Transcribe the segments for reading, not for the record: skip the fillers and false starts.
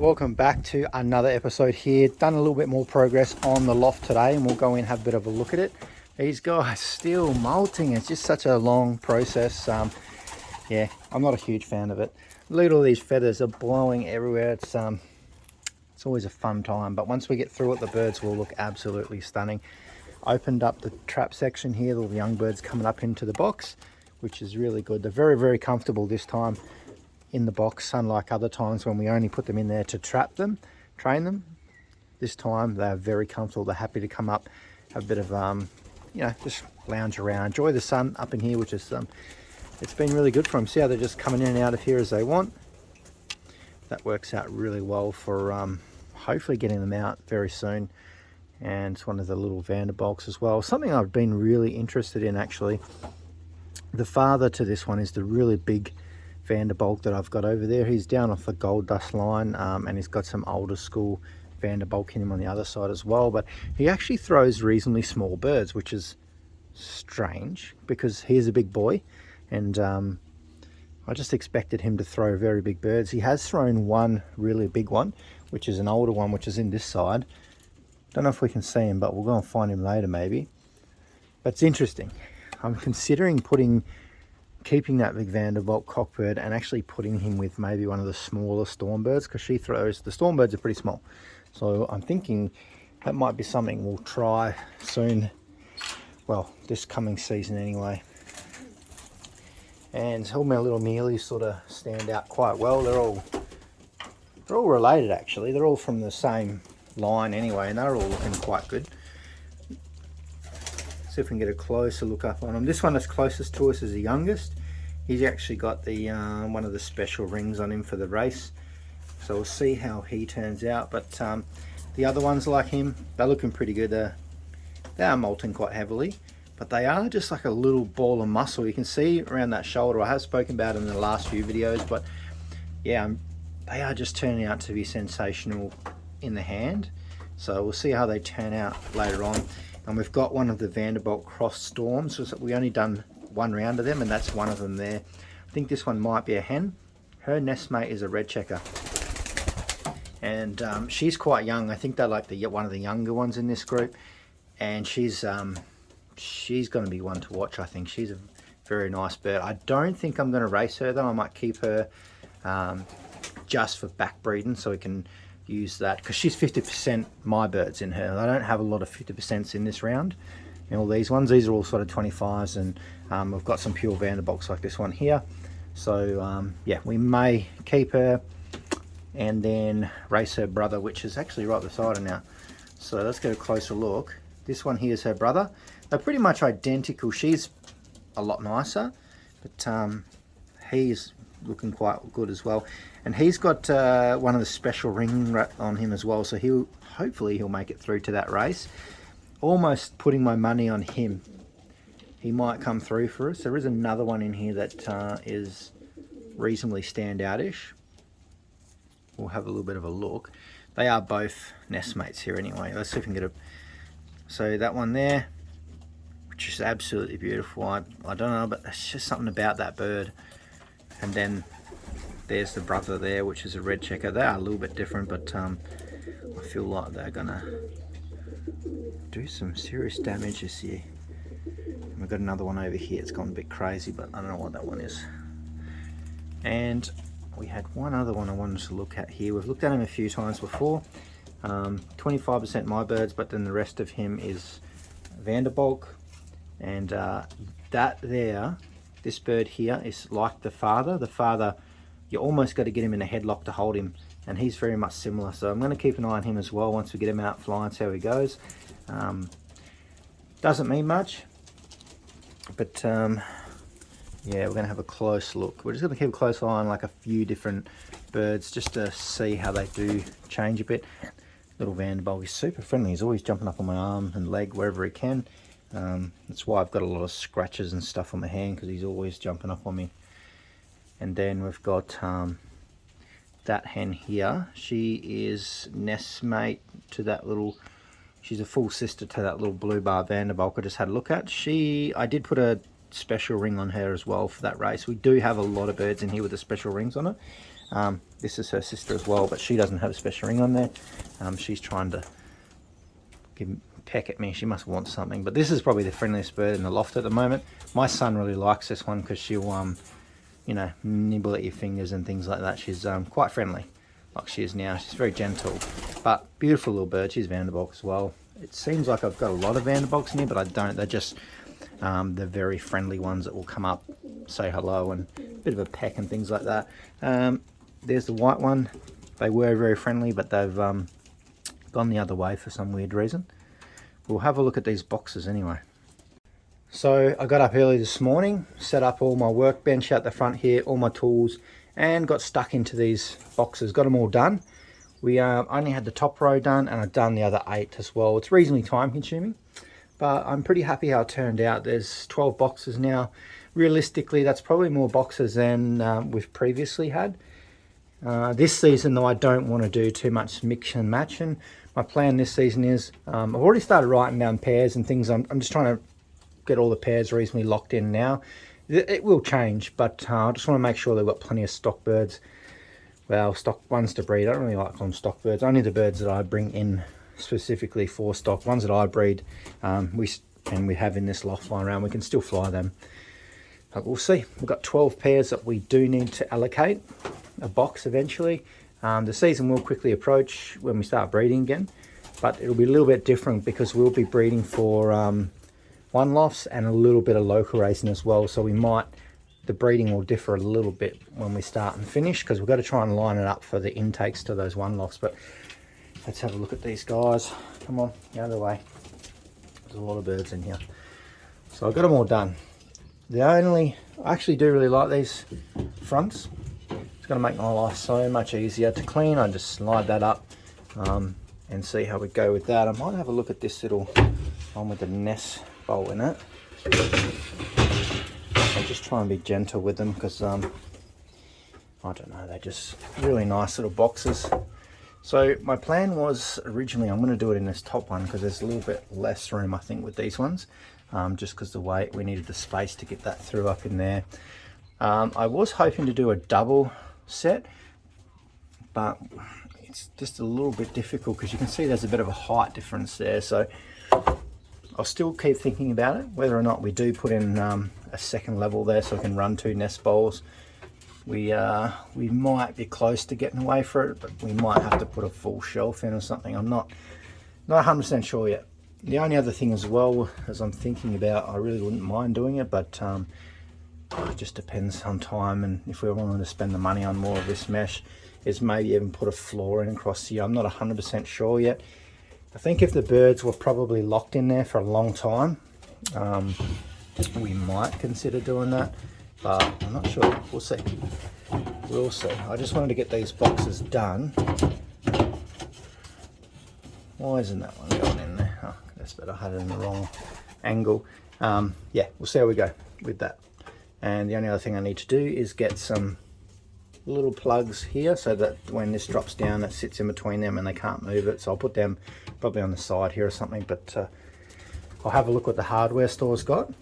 Welcome back to another episode here. Done a little bit more progress on the loft today, and we'll go in and have a bit of a look at it. These guys still molting. It's just such a long process. Yeah, I'm not a huge fan of it. Look at all these feathers are blowing everywhere. It's always a fun time, but once we get through it, the birds will look absolutely stunning. Opened up the trap section here, all the young birds coming up into the box, which is really good. They're very, very comfortable this time in the box, unlike other times when we only put them in there to trap them, train them. This time they're very comfortable. They're happy to come up, have a bit of just lounge around, enjoy the sun up in here, which is it's been really good for them. See how they're just coming in and out of here as they want. That works out really well for hopefully getting them out very soon. And it's one of the little Vanderbolts as well. Something I've been really interested in, actually. The father to this one is the really big Vanderbolt that I've got over there. He's down off the gold dust line, and he's got some older school Vanderbolt in him on the other side as well. But he actually throws reasonably small birds, which is strange because he's a big boy, and I just expected him to throw very big birds. He has thrown one really big one, which is an older one, which is in this side. Don't know if we can see him, but we'll go and find him later maybe. But it's interesting. I'm considering keeping that big Vanderbolt cockbird and actually putting him with maybe one of the smaller stormbirds, because the stormbirds are pretty small. So I'm thinking that might be something we'll try soon. Well, this coming season anyway. And all my little mealies sort of stand out quite well. They're all related actually. They're all from the same line anyway, and they're all looking quite good. See if we can get a closer look up on him. This one that's closest to us is the youngest. He's actually got the one of the special rings on him for the race, so we'll see how he turns out. But the other ones like him, they're looking pretty good. They are molting quite heavily, but they are just like a little ball of muscle. You can see around that shoulder. I have spoken about it in the last few videos, but yeah, they are just turning out to be sensational in the hand. So we'll see how they turn out later on. And we've got one of the Vanderbolt cross storms. So we only done one round of them, and that's one of them there. I think this one might be a hen. Her nest mate is a red checker, and she's quite young. I think they're like one of the younger ones in this group, and she's going to be one to watch. I think she's a very nice bird. I don't think I'm going to race her though. I might keep her just for back breeding, so we can use that, because she's 50% my birds in her. I don't have a lot of 50% in this round. And all these ones, these are all sort of 25s, and we've got some pure Vanderbolts like this one here. So yeah, we may keep her and then race her brother, which is actually right beside her now. So let's get a closer look. This one here is her brother. They're pretty much identical. She's a lot nicer, but he's looking quite good as well. And he's got one of the special ring on him as well, so hopefully he'll make it through to that race. Almost putting my money on him. He might come through for us. There is another one in here that is reasonably standout-ish. We'll have a little bit of a look. They are both nest mates here anyway. Let's see if we can get so that one there, which is absolutely beautiful. I don't know, but there's just something about that bird. And then there's the brother there, which is a red checker. They are a little bit different, but I feel like they're gonna do some serious damage this year. And we've got another one over here. It's gone a bit crazy, but I don't know what that one is. And we had one other one I wanted to look at here. We've looked at him a few times before. 25% my birds, but then the rest of him is Vanderbolt. And that there, this bird here is like the father. The father, you almost got to get him in a headlock to hold him, and he's very much similar. So I'm going to keep an eye on him as well once we get him out flying, see how he goes. Doesn't mean much, but yeah, we're going to have a close look. We're just going to keep a close eye on like a few different birds just to see how they do change a bit. Little Vanderbolt, he's super friendly. He's always jumping up on my arm and leg wherever he can. That's why I've got a lot of scratches and stuff on my hand, because he's always jumping up on me. And then we've got that hen here. She is nestmate to that little, she's a full sister to that little blue bar Vanderbolt I just had a look at. I did put a special ring on her as well for that race. We do have a lot of birds in here with the special rings on it. This is her sister as well, but she doesn't have a special ring on there. She's trying to peck at me. She must want something, but this is probably the friendliest bird in the loft at the moment. My son really likes this one because she'll you know, nibble at your fingers and things like that. She's quite friendly, like she is now. She's very gentle, but beautiful little bird. She's Vanderbilt as well. It seems like I've got a lot of Vanderbilts in here, but I don't. They're just the very friendly ones that will come up, say hello, and a bit of a peck and things like that. There's the white one. They were very friendly, but they've gone the other way for some weird reason. We'll have a look at these boxes anyway. So I got up early this morning, set up all my workbench out the front here, all my tools, and got stuck into these boxes. Got them all done. We only had the top row done, and I've done the other 8 as well. It's reasonably time consuming, but I'm pretty happy how it turned out. There's 12 boxes now. Realistically, that's probably more boxes than we've previously had. This season though, I don't want to do too much mix and matching. My plan this season is, I've already started writing down pairs and things. I'm just trying to get all the pairs reasonably locked in now. It will change, but I just want to make sure they've got plenty of stock birds. Well, stock ones to breed. I don't really like calling them stock birds. Only the birds that I bring in specifically for stock. Ones that I breed, we have in this loft lying around. We can still fly them, but we'll see. We've got 12 pairs that we do need to allocate a box eventually. The season will quickly approach when we start breeding again, but it'll be a little bit different because we'll be breeding for one lofts and a little bit of local racing as well. So the breeding will differ a little bit when we start and finish, because we've got to try and line it up for the intakes to those one lofts. But let's have a look at these guys. Come on, the other way. There's a lot of birds in here. So I've got them all done. I actually do really like these fronts. It's going to make my life so much easier to clean. I just slide that up and see how we go with that. I might have a look at this little one with the nest bowl in it. I'll just try and be gentle with them because I don't know, they're just really nice little boxes. So my plan was originally, I'm going to do it in this top one because there's a little bit less room I think with these ones, just because the weight, we needed the space to get that through up in there. I was hoping to do a double set, but it's just a little bit difficult because you can see there's a bit of a height difference there. So I'll still keep thinking about it, whether or not we do put in a second level there so we can run 2 nest bowls. We might be close to getting away for it, but we might have to put a full shelf in or something. I'm not 100% sure yet. The only other thing as well, as I'm thinking about, I really wouldn't mind doing it, but it just depends on time, and if we're willing to spend the money on more of this mesh, is maybe even put a floor in across here. I'm not 100% sure yet. I think if the birds were probably locked in there for a long time, we might consider doing that, but I'm not sure. We'll see. We'll see. I just wanted to get these boxes done. Why isn't that one going in there? Oh, that's better. I had it in the wrong angle. Yeah, we'll see how we go with that. And the only other thing I need to do is get some little plugs here so that when this drops down, it sits in between them and they can't move it. So I'll put them probably on the side here or something, but I'll have a look what the hardware store's got,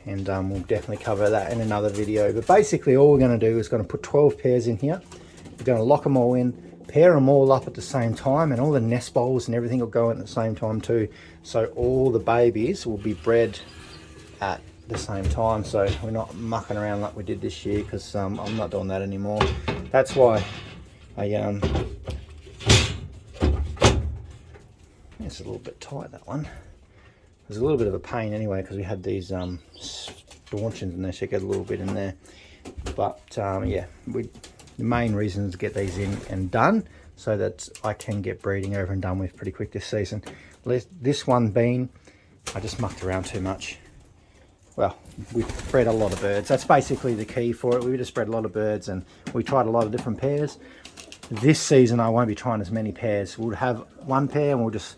and we'll definitely cover that in another video. But basically all we're going to do is going to put 12 pairs in here. We're going to lock them all in, pair them all up at the same time, and all the nest bowls and everything will go in at the same time too. So all the babies will be bred at the same time, so we're not mucking around like we did this year, because I'm not doing that anymore. That's why it's a little bit tight, that one. There's a little bit of a pain anyway because we had these stanchions in there, so you get a little bit in there. But yeah, the main reason is to get these in and done so that I can get breeding over and done with pretty quick this season. This one being, I just mucked around too much. Well, we've bred a lot of birds. That's basically the key for it. We just bred a lot of birds and we tried a lot of different pairs. This season I won't be trying as many pairs. We'll have one pair and we'll just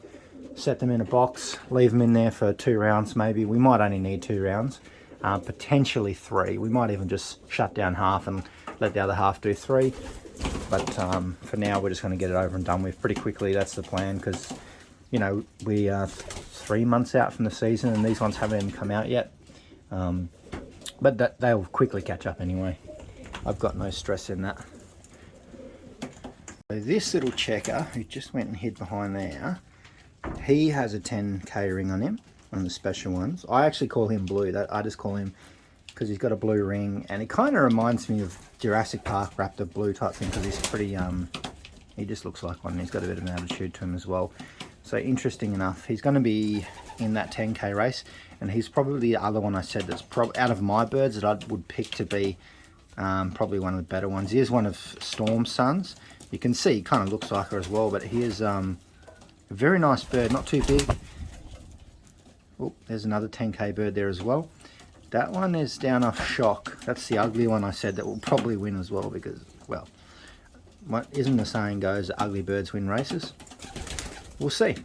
set them in a box, leave them in there for 2 rounds maybe. We might only need 2 rounds, potentially 3. We might even just shut down half and let the other half do 3. But for now we're just going to get it over and done with pretty quickly. That's the plan, because you know, we are 3 months out from the season and these ones haven't even come out yet. But they'll quickly catch up anyway. I've got no stress in that. So this little checker, who just went and hid behind there, he has a 10k ring on him, one of the special ones. I actually call him Blue. I just call him because he's got a blue ring, and it kind of reminds me of Jurassic Park Raptor Blue type thing, because he's pretty, he just looks like one. He's got a bit of an attitude to him as well. So interesting enough, he's going to be in that 10k race, and he's probably the other one I said that's out of my birds that I would pick to be probably one of the better ones. He is one of Storm's sons. You can see he kind of looks like her as well, but he is a very nice bird, not too big. Oh, there's another 10k bird there as well. That one is down off Shock. That's the ugly one I said that will probably win as well, because, well, what isn't the saying goes, ugly birds win races? We'll see.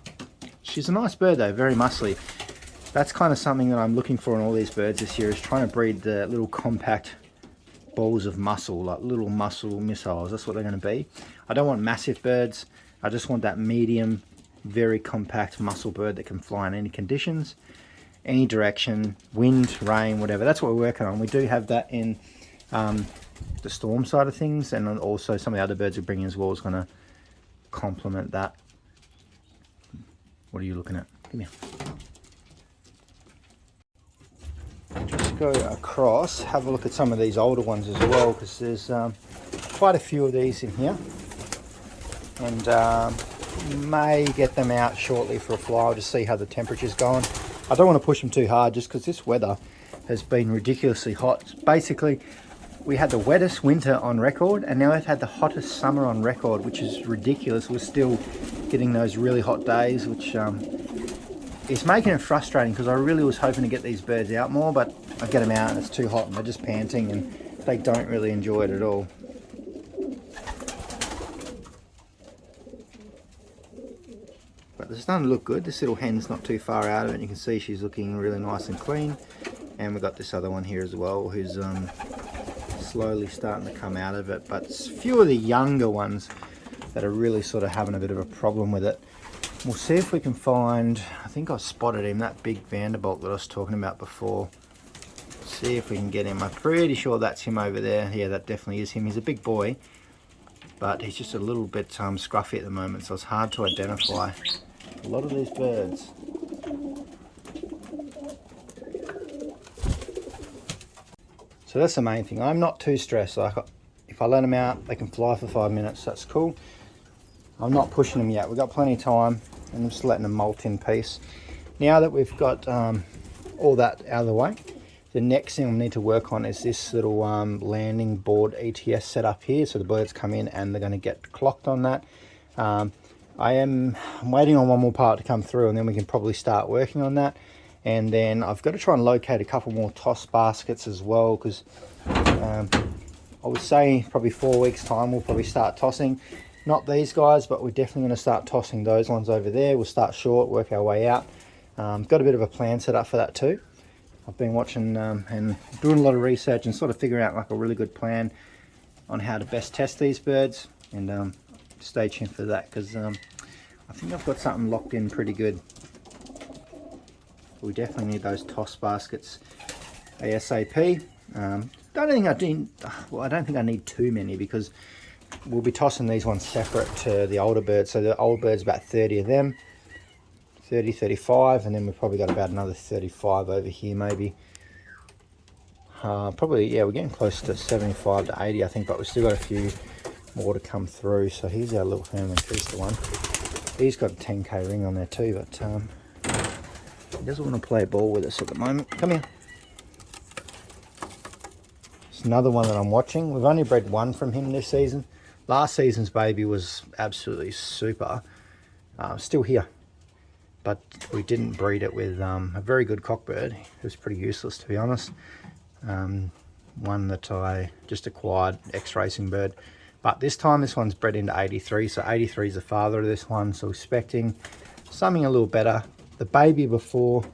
She's a nice bird though, very muscly. That's kind of something that I'm looking for in all these birds this year, is trying to breed the little compact balls of muscle, like little muscle missiles. That's what they're going to be. I don't want massive birds. I just want that medium, very compact muscle bird that can fly in any conditions, any direction, wind, rain, whatever. That's what we're working on. We do have that in the Storm side of things, and also some of the other birds we bring in as well is going to complement that. What are you looking at? Come here. Just go across, have a look at some of these older ones as well, because there's quite a few of these in here, and may get them out shortly for a fly to see how the temperature's going. I don't want to push them too hard just because this weather has been ridiculously hot. Basically, we had the wettest winter on record, and now we've had the hottest summer on record, which is ridiculous. We're still getting those really hot days, which is making it frustrating, because I really was hoping to get these birds out more, but I get them out and it's too hot and they're just panting and they don't really enjoy it at all. But they're starting to look good. This little hen's not too far out of it, and you can see she's looking really nice and clean. And we've got this other one here as well, who's slowly starting to come out of it. But it's a few of the younger ones that are really sort of having a bit of a problem with it. We'll see if we can find, I think I spotted him, that big Vanderbilt that I was talking about before. See if we can get him. I'm pretty sure that's him over there. Yeah, that definitely is him. He's a big boy, but he's just a little bit scruffy at the moment, so it's hard to identify a lot of these birds. So that's the main thing. I'm not too stressed. Like, if I let them out, they can fly for 5 minutes. That's cool. I'm not pushing them yet. We've got plenty of time, and I'm just letting them molt in peace. Now that we've got all that out of the way, the next thing we need to work on is this little landing board ETS setup here. So the birds come in and they're going to get clocked on that. I'm waiting on one more part to come through, and then we can probably start working on that. And then I've got to try and locate a couple more toss baskets as well, because I would say probably 4 weeks time we'll probably start tossing. Not these guys, but we're definitely going to start tossing those ones over there. We'll start short, work our way out. Got a bit of a plan set up for that too. I've been watching and doing a lot of research and sort of figuring out like a really good plan on how to best test these birds. And stay tuned for that, because I think I've got something locked in pretty good. We definitely need those toss baskets ASAP. I don't think I need too many, because we'll be tossing these ones separate to the older birds. So the old birds, about 30 of them, 30, 35, and then we've probably got about another 35 over here maybe. Probably, yeah, we're getting close to 75 to 80 I think, but we've still got a few more to come through. So here's our little Herman Keister one. He's got a 10k ring on there too, but he doesn't want to play ball with us at the moment. Come here. It's another one that I'm watching. We've only bred one from him this season. Last season's baby was absolutely super. Still here. But we didn't breed it with a very good cockbird. It was pretty useless, to be honest. One that I just acquired, ex-racing bird. But this time, this one's bred into 83. So 83 is the father of this one. So expecting something a little better. The baby before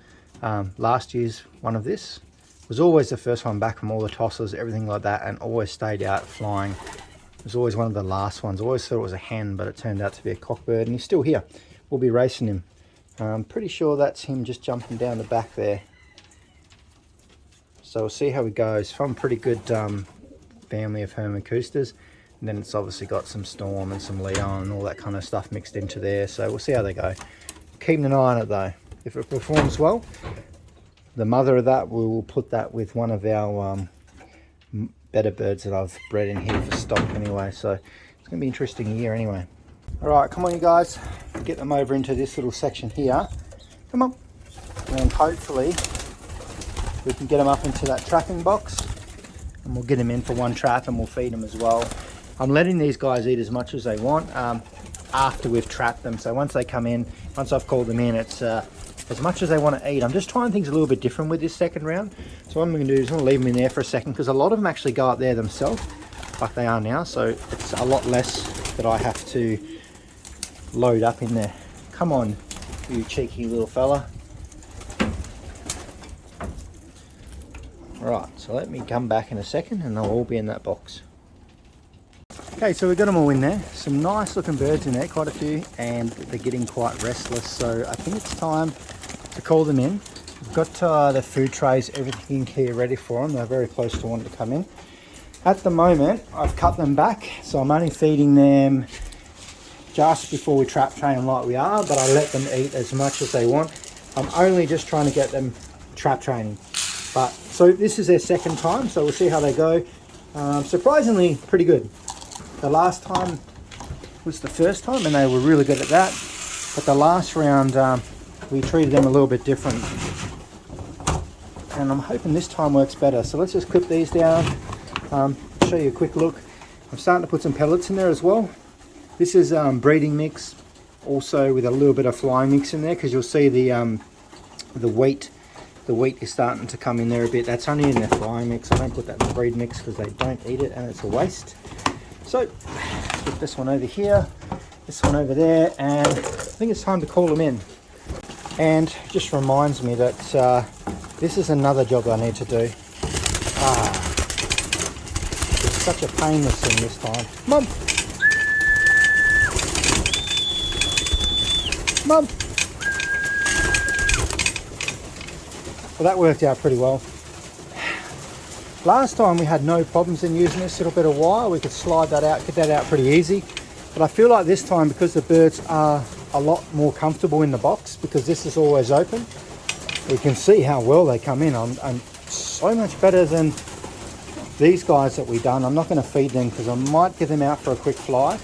last year's one of this was always the first one back from all the tosses, everything like that, and always stayed out flying. It was always one of the last ones. I always thought it was a hen, but it turned out to be a cockbird, and he's still here. We'll be racing him. I'm pretty sure that's him just jumping down the back there. So we'll see how he goes. From a pretty good family of Herman Keisters. And then it's obviously got some Storm and some Leon and all that kind of stuff mixed into there. So we'll see how they go. Keeping an eye on it though. If it performs well, the mother of that, we will put that with one of our better birds that I've bred in here for stock anyway. So it's going to be an interesting year anyway. All right, come on you guys. Get them over into this little section here. Come on. And hopefully we can get them up into that trapping box. And we'll get them in for one trap and we'll feed them as well. I'm letting these guys eat as much as they want after we've trapped them. So once they come in, once I've called them in, it's as much as they want to eat. I'm just trying things a little bit different with this second round. So what I'm going to do is I'm going to leave them in there for a second, because a lot of them actually go up there themselves like they are now. So it's a lot less that I have to load up in there. Come on, you cheeky little fella. Right, so let me come back in a second and they'll all be in that box. Okay, so we've got them all in there. Some nice looking birds in there, quite a few, and they're getting quite restless. So I think it's time to call them in. We've got the food trays, everything here ready for them. They're very close to wanting to come in. At the moment, I've cut them back, so I'm only feeding them just before we trap train them like we are, but I let them eat as much as they want. I'm only just trying to get them trap training. But so this is their second time, so we'll see how they go. Surprisingly, pretty good. The last time was the first time, and they were really good at that. But the last round, we treated them a little bit different. And I'm hoping this time works better. So let's just clip these down. Show you a quick look. I'm starting to put some pellets in there as well. This is breeding mix, also with a little bit of flying mix in there, because you'll see the wheat. The wheat is starting to come in there a bit. That's only in their flying mix. I don't put that in the breed mix because they don't eat it and it's a waste. So, put this one over here, this one over there, and I think it's time to call them in. And it just reminds me that this is another job I need to do. It's such a painless thing this time. Mum! Mum! Well, that worked out pretty well. Last time we had no problems in using this little bit of wire. We could slide that out, get that out pretty easy. But I feel like this time, because the birds are a lot more comfortable in the box, because this is always open, you can see how well they come in. I'm so much better than these guys that we've done. I'm not going to feed them because I might get them out for a quick fly.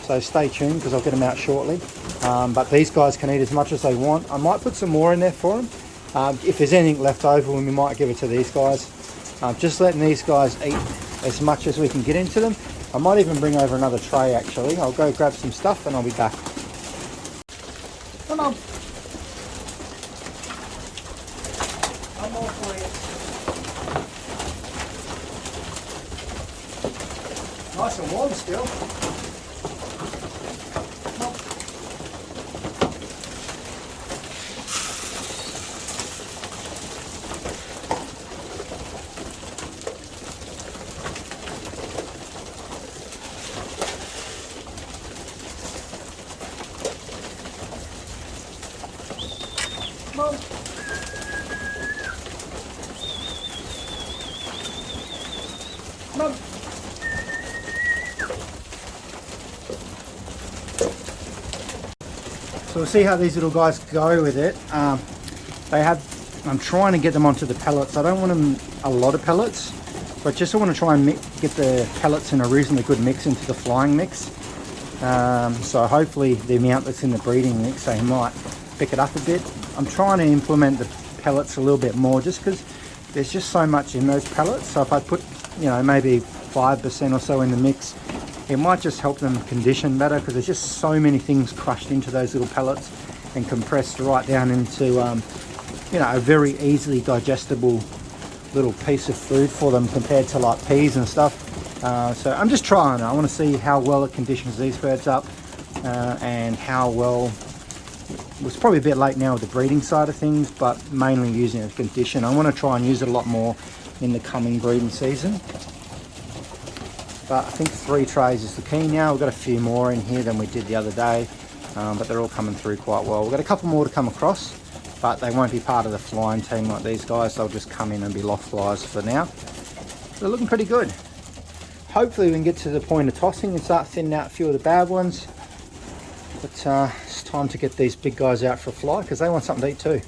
So stay tuned, because I'll get them out shortly. But these guys can eat as much as they want. I might put some more in there for them. If there's anything left over, we might give it to these guys. Just letting these guys eat as much as we can get into them. I might even bring over another tray actually. I'll go grab some stuff and I'll be back. Come on. One more for you. Nice and warm still. Mom. Mom. So we'll see how these little guys go with it. I'm trying to get them onto the pellets. I don't want them a lot of pellets, but just I want to try and get the pellets in a reasonably good mix into the flying mix. So hopefully the amount that's in the breeding mix, they might pick it up a bit. I'm trying to implement the pellets a little bit more, just because there's just so much in those pellets. So if I put, maybe 5% or so in the mix, it might just help them condition better, because there's just so many things crushed into those little pellets and compressed right down into a very easily digestible little piece of food for them, compared to like peas and stuff. So I'm just trying. I want to see how well it conditions these birds up, and how well. It was probably a bit late now with the breeding side of things, but mainly using it to condition. I want to try and use it a lot more in the coming breeding season. But I think 3 trays is the key now. We've got a few more in here than we did the other day, but they're all coming through quite well. We've got a couple more to come across, but they won't be part of the flying team like these guys. They'll just come in and be loft flies for now. They're looking pretty good. hopefully we can get to the point of tossing and start thinning out a few of the bad ones. But it's time to get these big guys out for a fly because they want something to eat too.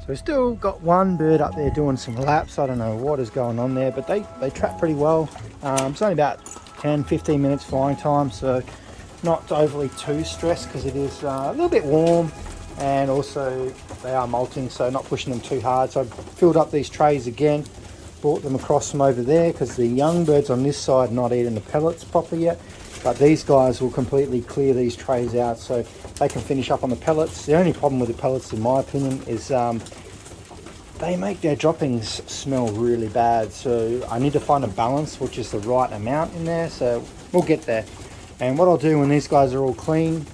So we've still got one bird up there doing some laps. I don't know what is going on there, but they trap pretty well. It's only about 10-15 minutes flying time, so not overly too stressed because it is a little bit warm, and also they are molting, so not pushing them too hard. So I've filled up these trays again, brought them across from over there because the young birds on this side not eating the pellets properly yet, but these guys will completely clear these trays out so they can finish up on the pellets. The only problem with the pellets, in my opinion, is they make their droppings smell really bad, so I need to find a balance which is the right amount in there, so we'll get there. And what I'll do when these guys are all clean,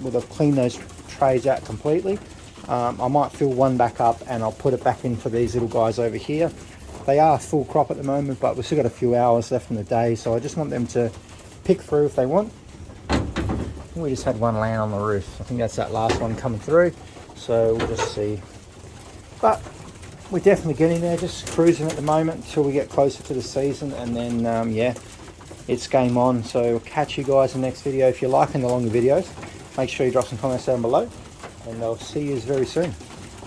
well, I've cleaned those trays out completely, I might fill one back up and I'll put it back in for these little guys over here. They are full crop at the moment, but we've still got a few hours left in the day, so I just want them to pick through if they want. We just had one land on the roof. I think that's that last one coming through, so we'll just see. But we're definitely getting there, just cruising at the moment until we get closer to the season, and then yeah, it's game on. So we'll catch you guys in the next video. If you're liking the longer videos, make sure you drop some comments down below, and I'll see you very soon.